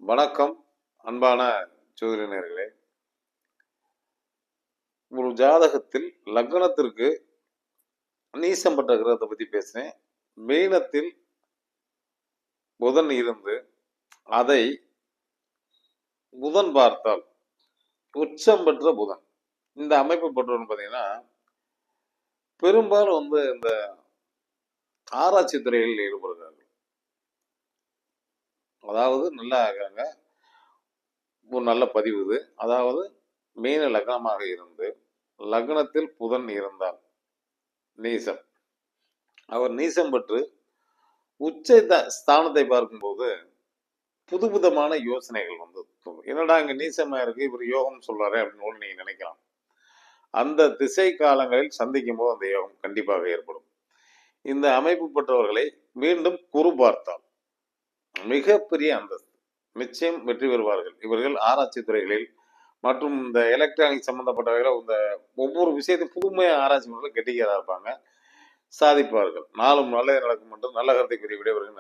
வணக்கம் அன்பான ஜோதிடர்களே. ஒரு ஜாதகத்தில் லக்னத்திற்கு நீசம் பெற்ற கிரகத்தை பத்தி பேசுறேன். மீனத்தில் புதன் இருந்து அதை புதன் பார்த்தால் உச்சம் பெற்ற புதன் இந்த அமைப்பு பெற்றவன் பார்த்தீங்கன்னா பெரும்பாலும் இந்த ஆராய்ச்சி துறைகளில் ஈடுபடுகிறார்கள். அதாவது நல்லா ஆகிறாங்க. ஒரு நல்ல பதிவு இது. அதாவது மீன லக்னமாக இருந்து லக்னத்தில் புதன் இருந்தால் நீசம், அவர் நீசம் பெற்று உச்ச ஸ்தானத்தை பார்க்கும்போது புதுவிதமான யோசனைகள் வந்து என்னடா இங்க நீசமா இருக்கு, இவர் யோகம் சொல்றாரு அப்படின்னு நீங்க நினைக்கலாம். அந்த திசை காலங்களில் சந்திக்கும் போது அந்த யோகம் கண்டிப்பாக ஏற்படும். இந்த அமைப்பு பெற்றவர்களை மீண்டும் குரு பார்த்தால் மிகப்பெரிய அந்தஸ்து, நிச்சயம் வெற்றி பெறுவார்கள். இவர்கள் ஆராய்ச்சி துறைகளில் மற்றும் இந்த எலக்ட்ரானிக் சம்பந்தப்பட்டவர்கள் இந்த ஒவ்வொரு விஷயத்தையும் புதுமையா ஆராய்ச்சி கெட்டிக்காரா இருப்பாங்க, சாதிப்பார்கள். நாளும் நல்லது நடக்கும் என்று நல்ல கருத்தை கூறிய விடைபெறுகின்றனர்.